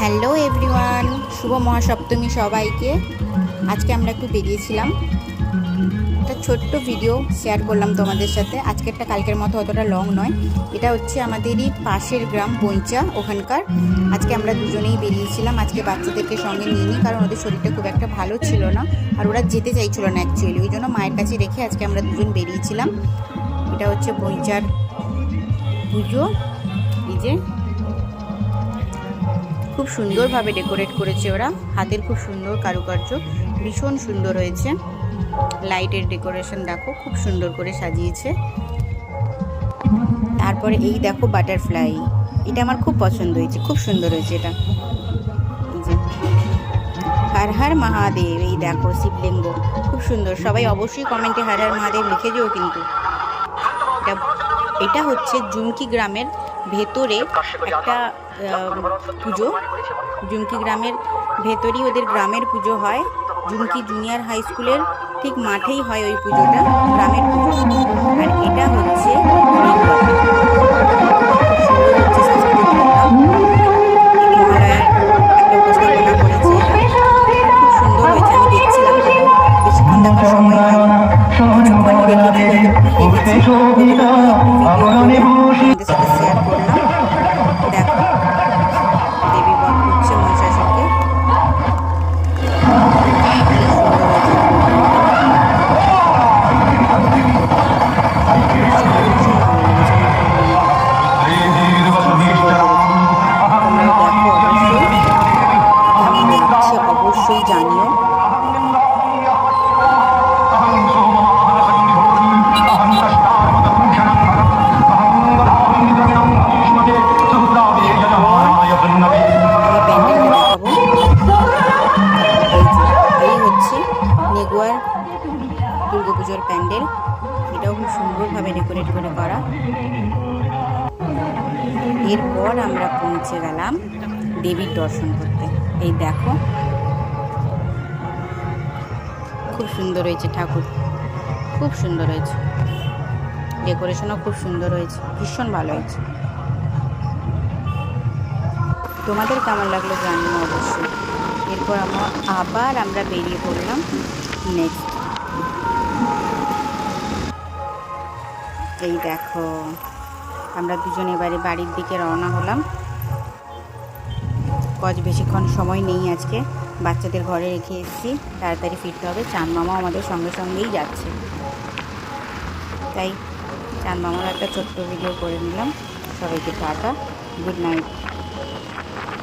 Hello everyone, শুভ মহাসপ্তমী সবাইকে। আজকে আমরা একটু বেরিয়েছিলাম, একটা ছোট্ট ভিডিও শেয়ার করলাম তোমাদের সাথে। আজকেরটা কালকের মতো অতটা লং নয়। এটা হচ্ছে আমাদেরই পাশের গ্রাম বইচা, ওখানকার। আজকে আমরা দুজনেই বেরিয়েছিলাম। আজকে বাচ্চাদেরকে সঙ্গে নিয়ে নিই, কারণ ওদের শরীরটা খুব একটা ভালো ছিল না, আর ওরা যেতে চাইছিল না অ্যাকচুয়ালি। ওই জন্য মায়ের কাছে রেখে আজকে আমরা দুজন বেরিয়েছিলাম। এটা হচ্ছে বইচার পুজো। এই যে খুব সুন্দরভাবে ডেকোরেট করেছে ওরা, হাতের খুব সুন্দর কারুকার্য, ভীষণ সুন্দর হয়েছে। লাইটের ডেকোরেশন দেখো, খুব সুন্দর করে সাজিয়েছে। তারপরে এই দেখো বাটারফ্লাই, এটা আমার খুব পছন্দ হয়েছে, খুব সুন্দর হয়েছে এটা। এই যে হর হর মহাদেব, এই দেখো শিবলিঙ্গ, খুব সুন্দর। সবাই অবশ্যই কমেন্টে হর হর মহাদেব লিখে যেও কিন্তু। এটা হচ্ছে জুমকি গ্রামের ভেতরে একটা পুজো। জুমকি গ্রামের ভেতরেই ওদের গ্রামের পুজো হয়। জুমকি জুনিয়র হাই স্কুলের ঠিক মাঠেই হয় ওই পুজোটা, গ্রামের পুজো। আর এটা হচ্ছে মহালয়ার একটা উপস্থাপনা করেছে, খুব সুন্দর হয়েছে। আমি দেখছিলাম, বেশিক্ষণ দেখার সময় শেয়ার করলাম। দেখো দেবী বধ করছে মহিষাসুরকে, অবশ্যই জানিও। নেগুয়ার দুর্গাপুজোর প্যান্ডেল, এটাও খুব সুন্দরভাবে ডেকোরেট করে করা। এরপর আমরা পৌঁছে গেলাম দেবীর দর্শন করতে। এই দেখো খুব সুন্দর হয়েছে ঠাকুর, খুব সুন্দর হয়েছে, ডেকোরেশনও খুব সুন্দর হয়েছে, ভীষণ ভালো হয়েছে। তোমাদের কেমন লাগলো জানিও অবশ্যই। এরপর আমরা বেরিয়ে পড়লাম নেক্সট। এই দেখো আমরা দুজন এবারে বাড়ির দিকে রওনা হলাম। বেশিক্ষণ সময় নেই আজকে, বাচ্চাদের ঘরে রেখে এসেছি, তাড়াতাড়ি ফিরতে হবে। চাঁদ মামাও আমাদের সঙ্গে সঙ্গেই যাচ্ছে, তাই চাঁদ মামার একটা ছোট্ট ভিডিও করে নিলাম। সবাইকে টাটা, গুড নাইট।